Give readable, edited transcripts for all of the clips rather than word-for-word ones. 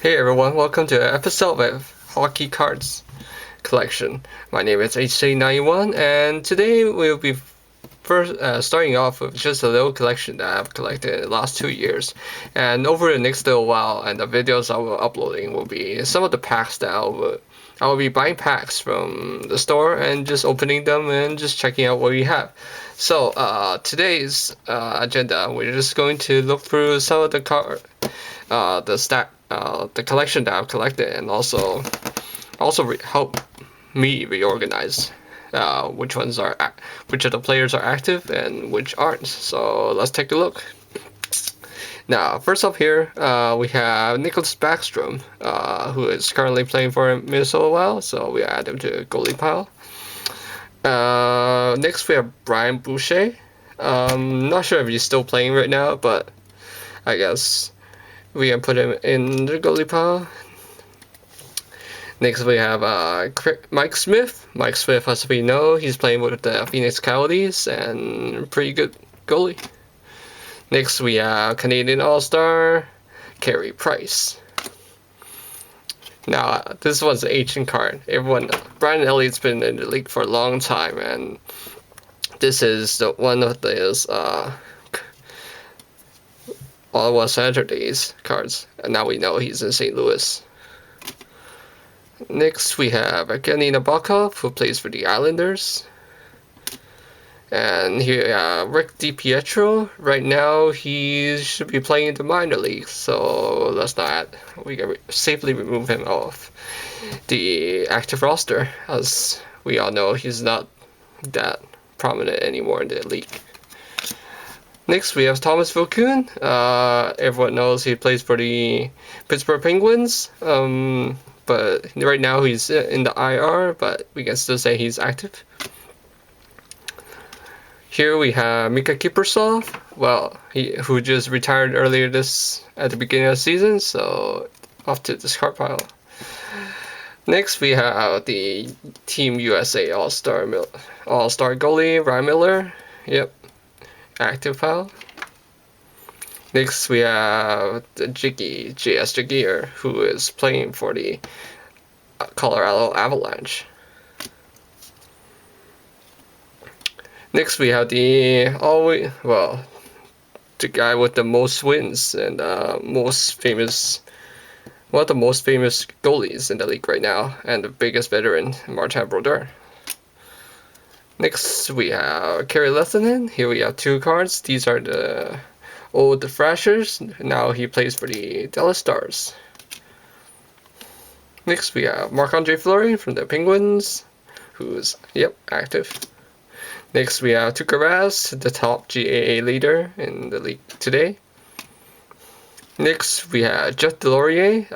Hey everyone, welcome to an episode of Hockey Cards collection. My name is HC91 and today we'll be first starting off with just a little collection that I've collected in the last 2 years. And over the next little while and the videos I will be uploading will be some of the packs that I will be buying packs from the store and just opening them and just checking out what we have. So today's agenda, we're just going to look through some of the the collection that I've collected, and also help me reorganize which of the players are active and which aren't. So let's take a look. Now, first up here, we have Nicholas Backstrom, who is currently playing for Minnesota Wild, so we add him to the goalie pile. Next, we have Brian Boucher. Not sure if he's still playing right now, but I guess we can put him in the goalie pile. Next, we have Mike Smith. Mike Smith, as we know, he's playing with the Phoenix Coyotes and pretty good goalie. Next, we have Canadian All-Star Carey Price. Now, this was an ancient card. Brian Elliott's been in the league for a long time, and this is one of those Ottawa Saturdays cards, and now we know he's in St. Louis. Next, we have Evgeny Nabokov, who plays for the Islanders. And here, Rick DiPietro. Right now, he should be playing in the minor leagues, so we can safely remove him off the active roster, as we all know he's not that prominent anymore in the league. Next, we have Thomas Vokoun. Everyone knows he plays for the Pittsburgh Penguins, but right now he's in the IR, but we can still say he's active. Here we have Mika Kiprusoff, who just retired earlier at the beginning of the season, so off to the discard pile. Next, we have the Team USA All-Star goalie, Ryan Miller. Yep, active pile. Next, we have the J.S. Jagier, who is playing for the Colorado Avalanche. Next, we have the guy with the most wins and one of the most famous goalies in the league right now, and the biggest veteran, Martin Brodeur. Next, we have Kerry Lehtonen. Here we have 2 cards. These are the old Thrashers. Now he plays for the Dallas Stars. Next, we have Marc-Andre Fleury from the Penguins, who's active. Next, we have Tuukka Rask, the top GAA leader in the league today. Next, we have Jeff Delorier.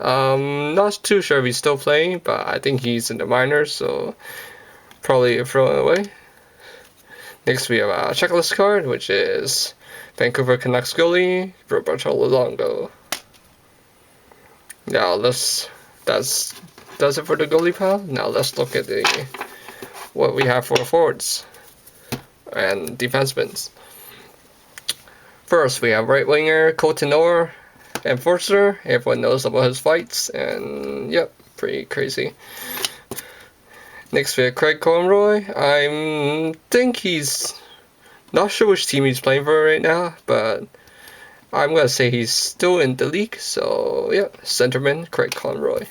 Not too sure if he's still playing, but I think he's in the minors, so probably throw it away. Next, we have a checklist card, which is Vancouver Canucks goalie, Roberto Luongo. Now, that's it for the goalie pile. Now, let's look at what we have for forwards and defensemen. First, we have right winger Goaltender, enforcer. Everyone knows about his fights, and pretty crazy. Next, we have Craig Conroy. I think he's not sure which team he's playing for right now, but I'm gonna say he's still in the league. So centerman Craig Conroy.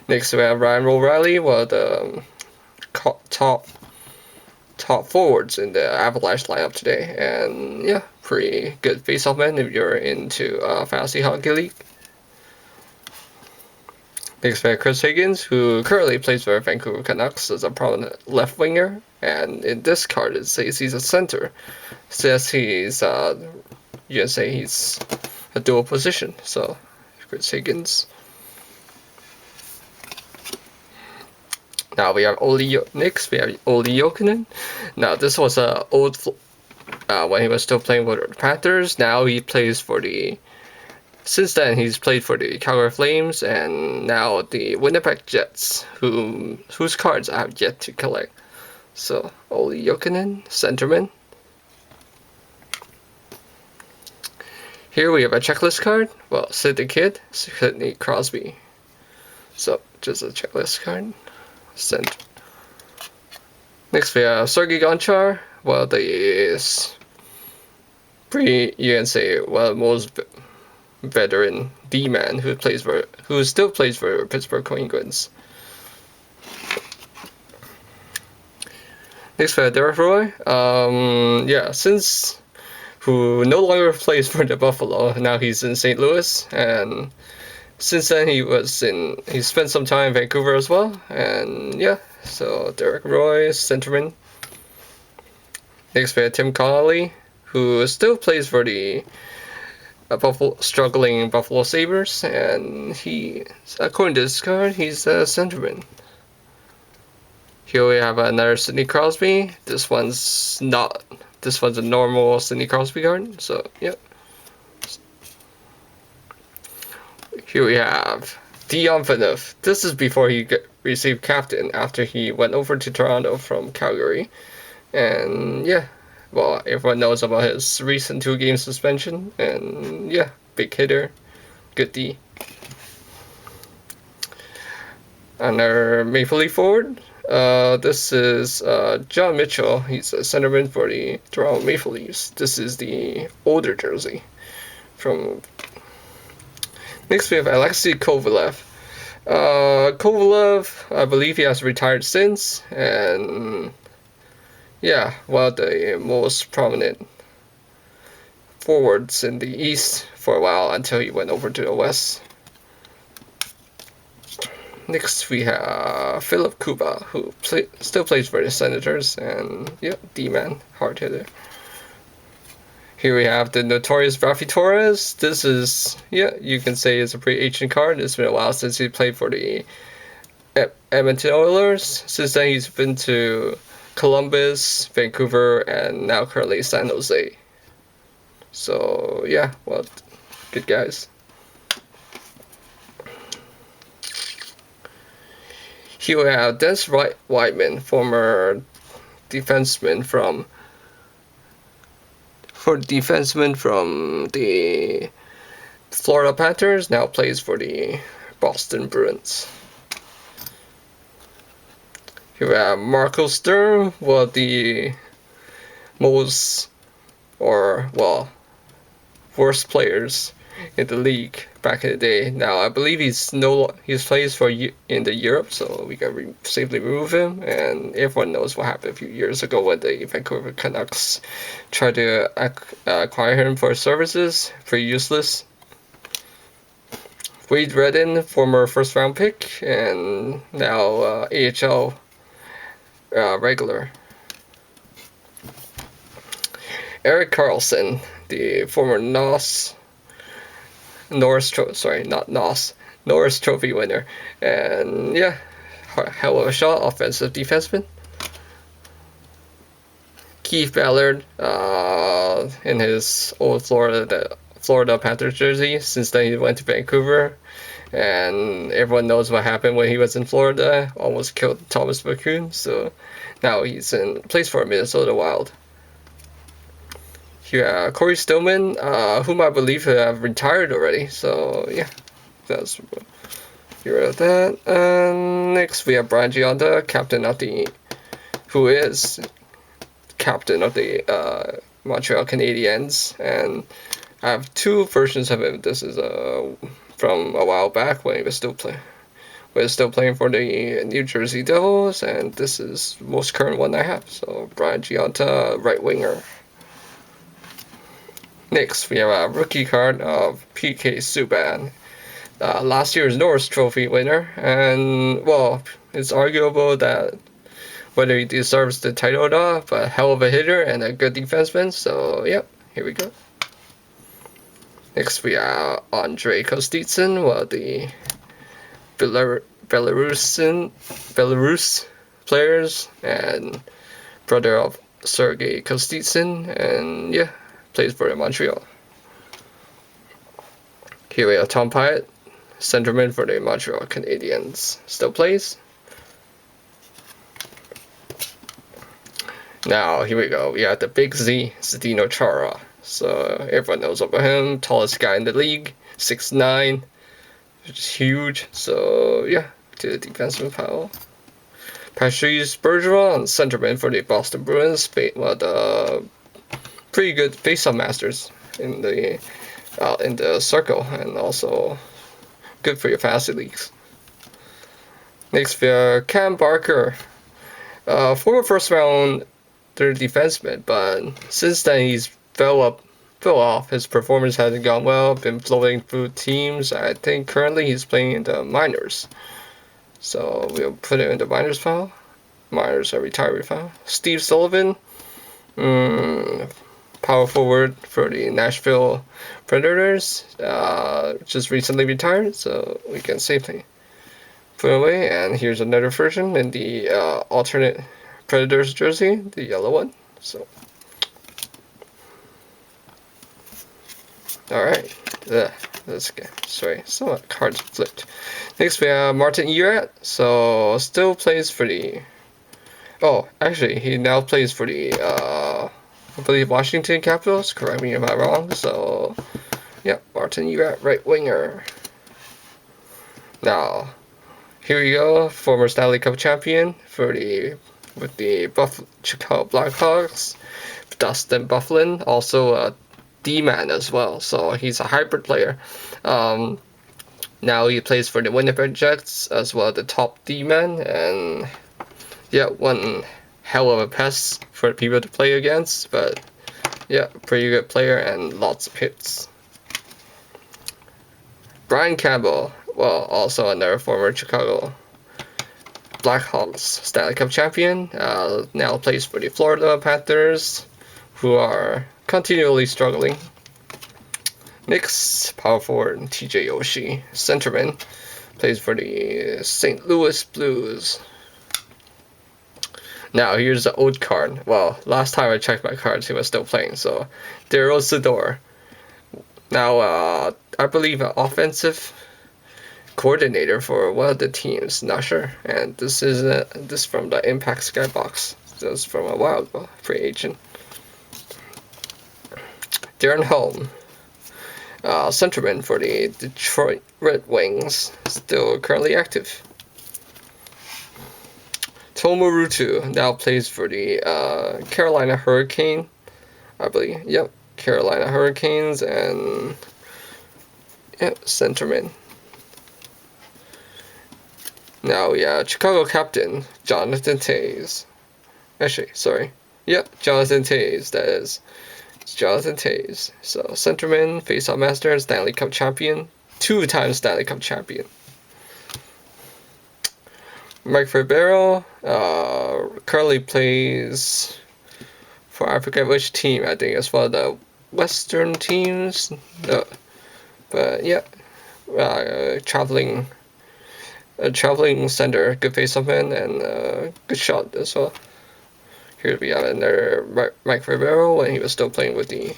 Next, we have Ryan O'Reilly, one of the top forwards in the Avalanche lineup today, and pretty good face-off man if you're into fantasy hockey league. Next, we have Chris Higgins, who currently plays for Vancouver Canucks as a prominent left winger, and in this card it says he's a center. It says you can say he's a dual position. So Chris Higgins. Now we have next we have Olli Jokinen. Now this was old when he was still playing for the Panthers. Now he plays for since then he's played for the Calgary Flames and now the Winnipeg Jets, whose cards I have yet to collect. So Olli Jokinen, centerman. Here we have a checklist card. Well, Sid the Kid, Sidney Crosby. So, just a checklist card. Send. Next we have Sergei Gonchar. Well, you can say, well, most veteran D-man who still plays for Pittsburgh Penguins. Next we have Derek Roy. Who no longer plays for the Buffalo. Now he's in St. Louis, and since then he spent some time in Vancouver as well. And yeah, so Derek Roy, centerman. Next we have Tim Connolly, who still plays for the struggling Buffalo Sabres, and according to this card, he's a centerman. Here we have another Sidney Crosby. This one's a normal Sidney Crosby card, so yep. Here we have Dion Phaneuf. This is before he received captain after he went over to Toronto from Calgary. And yeah, well, everyone knows about his recent 2-game suspension. And yeah, big hitter, good D. Another Maple Leaf forward. This is John Mitchell. He's a centerman for the Toronto Maple Leafs. This is the older jersey. Next we have Alexei Kovalev. Kovalev, I believe he has retired since, and yeah, one of the most prominent forwards in the East for a while until he went over to the West. Next we have Philip Kuba, who still plays for the Senators, and yeah, D-man, hard hitter. Here we have the notorious Raffi Torres. This is, yeah, you can say it's a pretty ancient card. It's been a while since he played for the Edmonton Oilers. Since then he's been to Columbus, Vancouver, and now currently San Jose. So yeah, well, good guys. Here we have Dennis Whiteman, former defenseman from the Florida Panthers, now plays for the Boston Bruins. Here we have Marco Sturm, the worst players in the league back in the day. Now I believe he plays in the Europe, so we can safely remove him. And everyone knows what happened a few years ago when the Vancouver Canucks tried to acquire him for his services. Pretty useless. Wade Redden, former first-round pick, and now AHL regular. Erik Karlsson, the former Norris Trophy winner, and yeah, hell of a shot, offensive defenseman. Keith Ballard, in his old Florida Panthers jersey. Since then he went to Vancouver, and everyone knows what happened when he was in Florida. Almost killed Thomas McCoon, so now he's plays for Minnesota Wild. Yeah, Corey Stillman, whom I believe have retired already. So yeah, that's here that. And next we have Brian Gionta, who is captain of the Montreal Canadiens, and I have two versions of him. This is from a while back when he was still playing for the New Jersey Devils, and this is the most current one I have. So Brian Gionta, right winger. Next, we have a rookie card of PK Subban, last year's Norris Trophy winner, and well, it's arguable that whether he deserves the title or not, but hell of a hitter and a good defenseman. So yep, here we go. Next, we have Andrei Kostitsyn, the Belarus players, and brother of Sergei Kostitsyn, and yeah, plays for Montreal. Here we have Tom Pyatt, centerman for the Montreal Canadiens, still plays. Now here we go. We have the Big Z, Zdeno Chara, so everyone knows about him. Tallest guy in the league, 6'9", which is huge. So yeah, to the defenseman pile. Patrice Bergeron, centerman for the Boston Bruins, pretty good face-off masters in the circle, and also good for your fantasy leagues. Next, we have Cam Barker, former first-round third defenseman, but since then he's fell off. His performance hasn't gone well. Been floating through teams. I think currently he's playing in the minors, so we'll put it in the minors file. Minors are retirement file. Steve Sullivan, power forward for the Nashville Predators, just recently retired, so we can safely put away. And here's another version in the alternate Predators jersey, the yellow one. So, all right, let's get some cards flipped. Next we have Martin Erat. So still plays for the. Oh, actually, he now plays for the I believe Washington Capitals. Correct me if I'm wrong. So, yeah, Martin Erat, right winger. Now, here we go. Former Stanley Cup champion with the Chicago Blackhawks. Dustin Byfuglien, also a D-man as well. So he's a hybrid player. Now he plays for the Winnipeg Jets as well, the top D-man, and yeah, one hell of a pest for people to play against, but yeah, pretty good player and lots of hits. Brian Campbell, well, also another former Chicago Blackhawks Stanley Cup champion, now plays for the Florida Panthers, who are continually struggling. Next, power forward TJ Oshie, centerman, plays for the St. Louis Blues. Now, here's the old card. Well, last time I checked my cards, he was still playing. So, Daryl Sador. Now, I believe an offensive coordinator for one of the teams. Not sure. And this is this from the Impact Skybox. This is from a while ago. Free agent. Darren Holm. Centerman for the Detroit Red Wings. Still currently active. Tomo Rutu now plays for the Carolina Hurricane, I believe. Yep, Carolina Hurricanes, and yep, centerman. Now, yeah, Chicago captain Jonathan Toews. Actually, sorry. Yep, Jonathan Toews. That is, it's Jonathan Toews. So centerman, face-off master, Stanley Cup champion, 2-time Stanley Cup champion. Mike Ribeiro currently plays for, I forget which team. I think it's one of the Western teams. But yeah, traveling center, good face-off man, and good shot as well. Here we have another Mike Ribeiro when he was still playing with the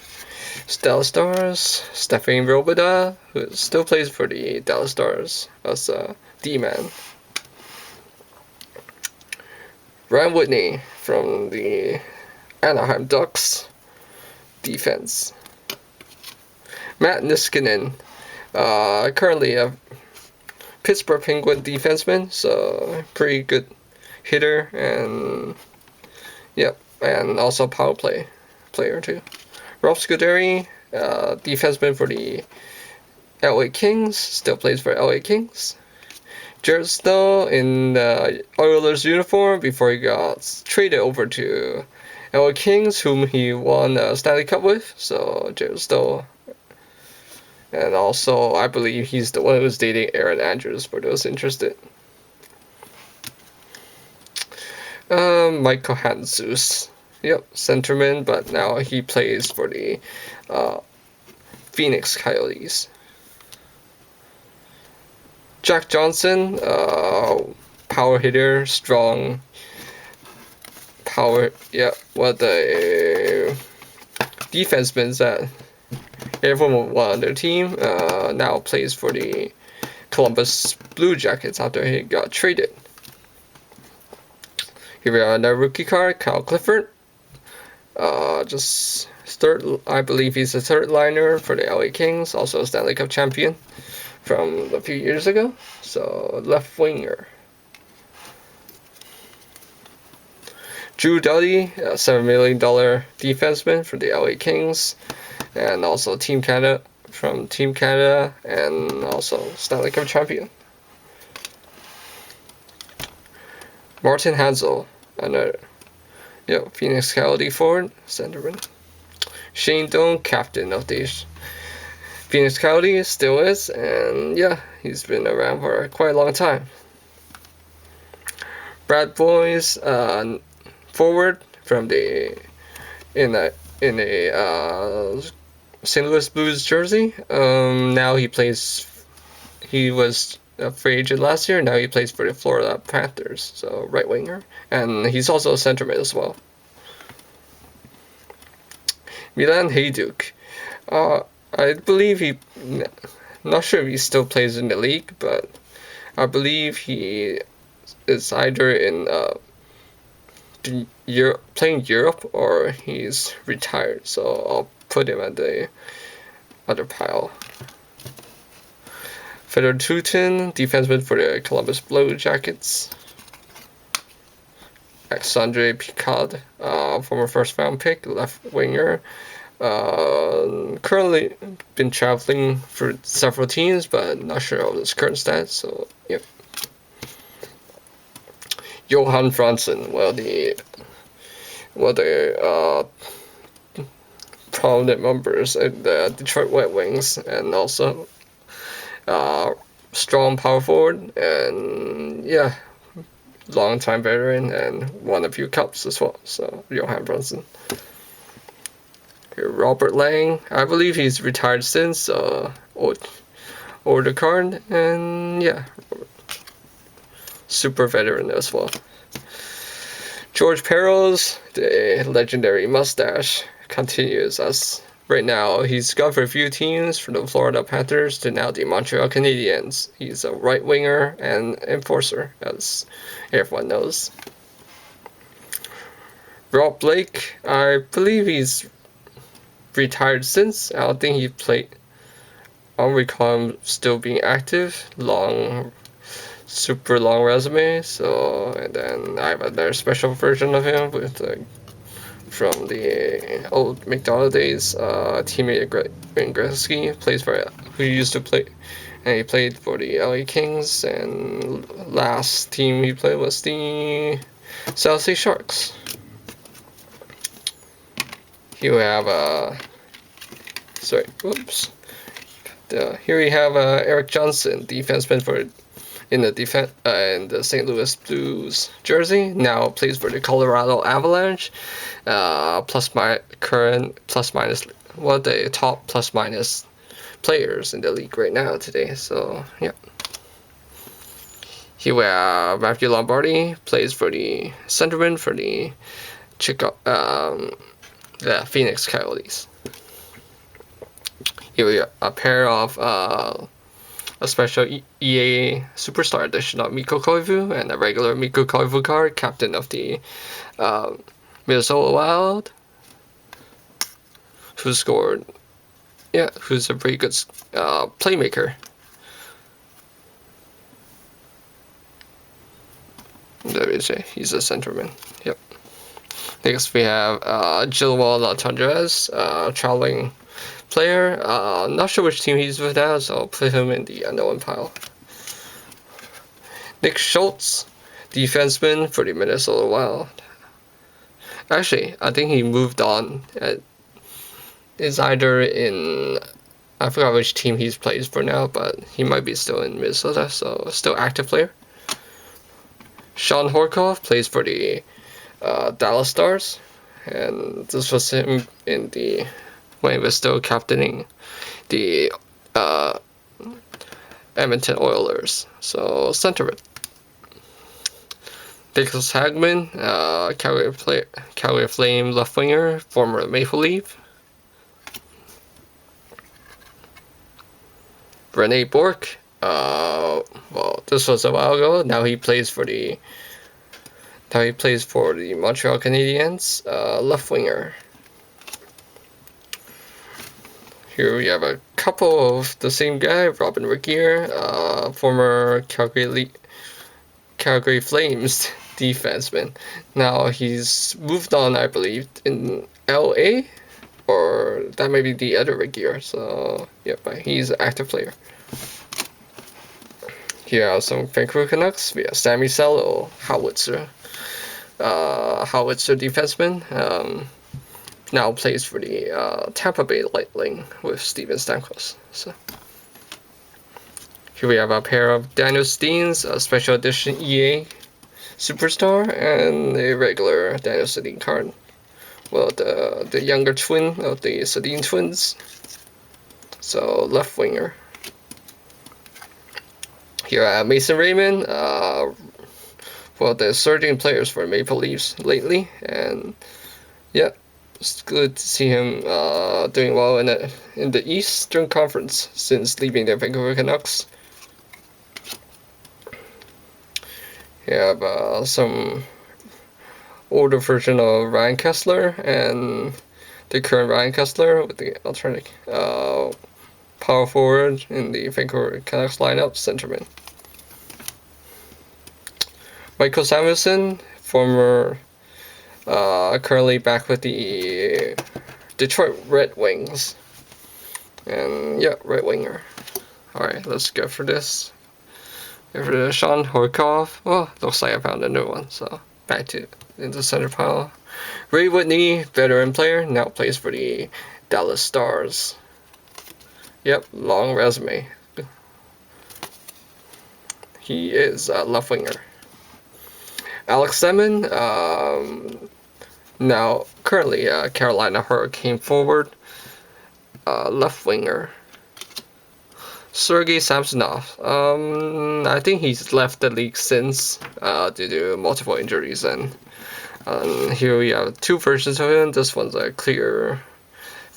Dallas Stars. Stefan Robida, who still plays for the Dallas Stars as a D-man. Ryan Whitney from the Anaheim Ducks defense. Matt Niskanen, currently a Pittsburgh Penguin defenseman, so pretty good hitter, and yep, and also power play player too. Rob Scuderi, defenseman for the LA Kings, still plays for LA Kings. Jared Stoll in the Oilers uniform before he got traded over to LA Kings, whom he won a Stanley Cup with. So Jared Stoll, and also I believe he's the one who was dating Aaron Andrews for those interested. Michael Handzus, yep, centerman, but now he plays for the Phoenix Coyotes. Jack Johnson, power hitter, strong power. Yeah, what the defenseman that everyone won on their team. Now plays for the Columbus Blue Jackets after he got traded. Here we are, another rookie card, Kyle Clifford. Just I believe he's a third liner for the LA Kings, also a Stanley Cup champion from a few years ago. So left winger. Drew Doughty, a $7 million defenseman for the LA Kings, and also Team Canada and also Stanley Cup champion. Martin Hansel, another Phoenix Coyote forward, centerman. Shane Doan, captain of the Phoenix Coyotes, still is, and yeah, he's been around for quite a long time. Brad Boyes, forward from the in a St. Louis Blues jersey. Now he was a free agent last year. Now he plays for the Florida Panthers, so right winger, and he's also a centerman as well. Milan Hajduk, I believe not sure if he still plays in the league, but I believe he is either in playing Europe or he's retired, so I'll put him at the other pile. Fedor Tutin, defenseman for the Columbus Blue Jackets. Alexandre Picard, former first round pick, left winger. Currently been traveling for several teams, but not sure of his current stats, so yep. Johan Franzen, the prominent members of the Detroit Red Wings, and also strong power forward, and yeah, long-time veteran, and won a few cups as well. So Johan Franzen. Robert Lang, I believe he's retired since older card, and yeah, super veteran as well. George Peros, the legendary mustache, continues as right now he's gone for a few teams, from the Florida Panthers to now the Montreal Canadiens. He's a right winger and enforcer, as everyone knows. Rob Blake, I believe he's retired since. I don't think he played. I don't recall him still being active. Super long resume. So, and then I have another special version of him with from the old McDonald days. Teammate Wayne Gretzky who used to play, and he played for the LA Kings. And last team he played was the South Sea Sharks. Here we have here we have Eric Johnson, defenseman in the St. Louis Blues jersey. Now plays for the Colorado Avalanche. Current plus minus, one of the top plus minus players in the league right now today. So yeah. Here we have Matthew Lombardi, plays for the centerman for the Phoenix Coyotes. Here we have a pair of a special EA Superstar edition of Mikko Koivu and a regular Mikko Koivu card, captain of the Minnesota Wild, who's a pretty good playmaker. Let me say, he's a centerman. Yep. Next we have Gilwell Latendresse, traveling player. Not sure which team he's with now, so I'll put him in the unknown pile. Nick Schultz, defenseman for the Minnesota Wild. Actually, I think he moved on. Is either in, I forgot which team he plays for now, but he might be still in Minnesota, so still active player. Sean Horkoff plays for the Dallas Stars, and this was him when he was still captaining the Edmonton Oilers. So centerman. Nicholas Hagman, Calgary Flame left winger, former Maple Leaf. Rene Bourque, this was a while ago. Now he plays for the Montreal Canadiens, left winger. Here we have a couple of the same guy, Robin Regier, former Calgary Flames defenseman. Now he's moved on, I believe, in LA, or that may be the other Regier. So yeah, but he's an active player. Here are some Vancouver Canucks. We have Sammy Salo, howitzer defenseman. Now plays for the Tampa Bay Lightning with Steven Stamkos. So here we have a pair of Daniel Steens, a special edition EA superstar, and a regular Daniel Sedin card. Well, the younger twin of the Sedin twins. So left winger. Here I have Mason Raymond. Well, the surging players for Maple Leafs lately, and yeah, it's good to see him doing well in the Eastern Conference since leaving the Vancouver Canucks. You have some older version of Ryan Kessler and the current Ryan Kessler with the alternate power forward in the Vancouver Canucks lineup, centerman. Michael Samuelson, former, currently back with the Detroit Red Wings. And yeah, right winger. Alright, let's go for this. Go for the Sean Horkoff. Oh, looks like I found a new one, so back to in the center pile. Ray Whitney, veteran player, now plays for the Dallas Stars. Yep, long resume. He is a left winger. Alex Lemon, now currently Carolina Hurricane forward, left winger. Sergei Samsonov, I think he's left the league since due to multiple injuries, and here we have two versions of him. This one's a clear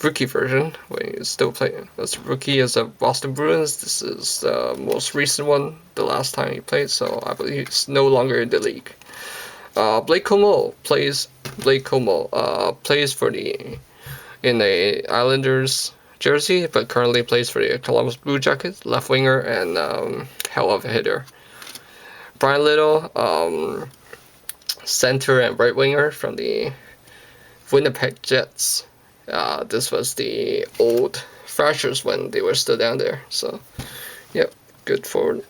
rookie version when he's still playing as rookie as a Boston Bruins. This is the most recent one, the last time he played, so I believe he's no longer in the league. Blake Comeau plays for in the Islanders jersey, but currently plays for the Columbus Blue Jackets, left winger and hell of a hitter. Brian Little, center and right winger from the Winnipeg Jets. This was the old Thrashers when they were still down there. So, yep, good forward.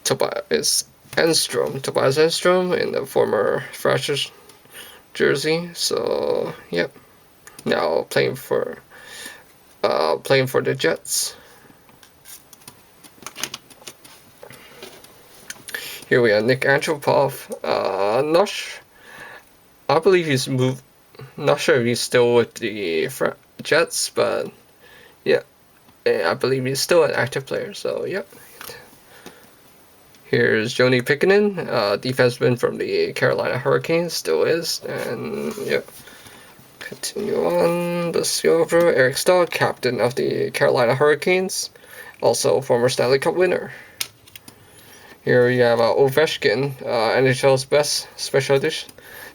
Tobias Enstrom in the former Thrashers jersey. So, yep, now playing for the Jets. Here we have Nick Antropov. I believe he's moved. Not sure if he's still with the Jets, but yeah, I believe he's still an active player. So yep. Here's Joni Pickinen, defenseman from the Carolina Hurricanes, still is, and yep. Continue on. Let's go over Eric Stahl, captain of the Carolina Hurricanes, also former Stanley Cup winner. Here we have Ovechkin, NHL's best special edition.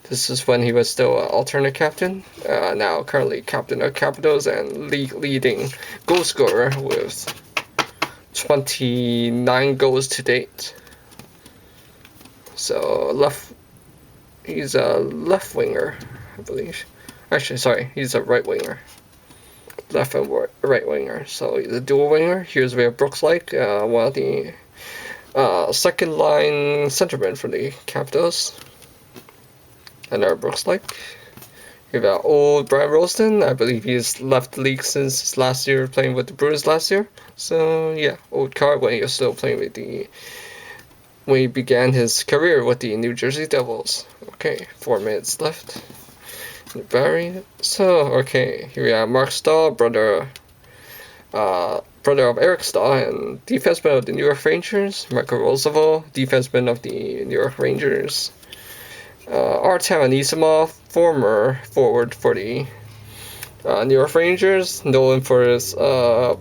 This is when he was still an alternate captain. Now currently captain of Capitals and league leading goal scorer with 29 goals to date. So he's a left winger, I believe. Actually, sorry, he's a right winger. Left and right winger. So he's a dual winger. Here's where Brooks Lake, one of the second line centerman for the Capitals. Another Brooks Lake. You have old Brian Rolston. I believe he's left the league since last year, playing with the Bruins last year. So yeah, old card when he was still playing with when he began his career with the New Jersey Devils. Okay, 4 minutes left. Barry. So okay, here we have Mark Stahl, brother of Eric Stahl, and defenseman of the New York Rangers. Michael Roosevelt, defenseman of the New York Rangers. Artem Anisimov, former forward for the New York Rangers, known for his goal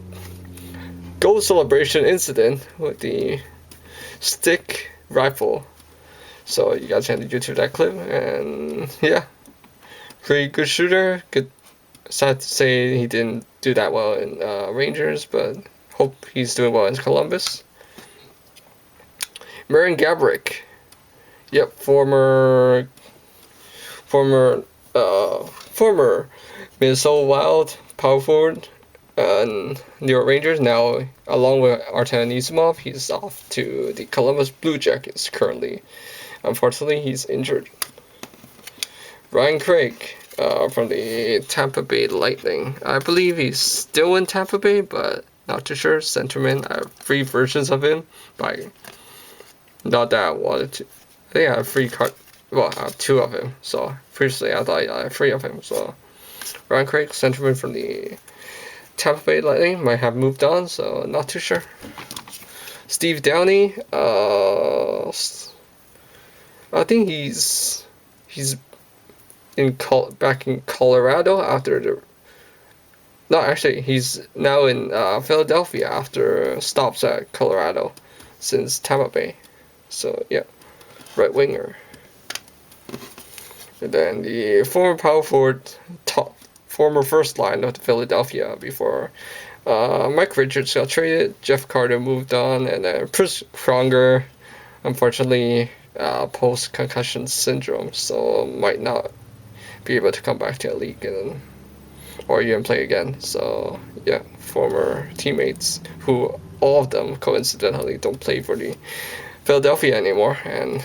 celebration incident with the stick rifle. So you guys can YouTube that clip, and yeah, pretty good shooter, good sad to say he didn't do that well in Rangers, but hope he's doing well in Columbus. Marian Gaborik. Yep, former Minnesota Wild power forward and New York Rangers. Now, along with Artem Anisimov, he's off to the Columbus Blue Jackets currently. Unfortunately, he's injured. Ryan Craig from the Tampa Bay Lightning. I believe he's still in Tampa Bay, but not too sure. Centerman. I have 3 versions of him, but not that I wanted to. I think I have 3 card. Well, I have 2 of him. So previously I thought I had 3 of him. So Ryan Craig, centerman from the Tampa Bay Lightning, might have moved on. So not too sure. Steve Downey. I think he's back in Colorado after the. No, actually, he's now in Philadelphia after stops at Colorado since Tampa Bay. So yeah, right winger. And then the former power forward, former first line of the Philadelphia before Mike Richards got traded, Jeff Carter moved on, and then Chris Krunger, unfortunately, post-concussion syndrome, so might not be able to come back to the league or even play again. So yeah, former teammates who all of them coincidentally don't play for the Philadelphia anymore, and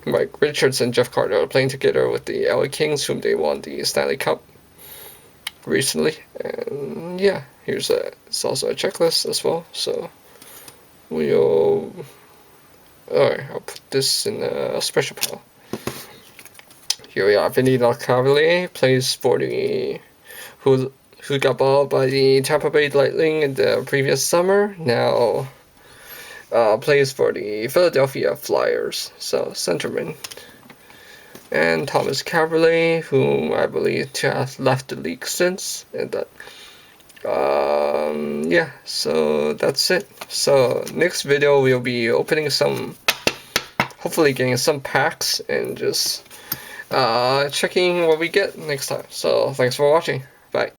Mike Richards and Jeff Carter are playing together with the LA Kings, whom they won the Stanley Cup recently. And yeah, it's also a checklist as well. So alright, I'll put this in a special pile. Here we are. Vinny Lecavalier plays for the who got bought by the Tampa Bay Lightning in the previous summer. Now plays for the Philadelphia Flyers, so centerman. And Thomas Cavalier, whom I believe to have left the league since, and that. Yeah, so that's it. So next video we'll be opening hopefully getting some packs and just checking what we get next time. So thanks for watching.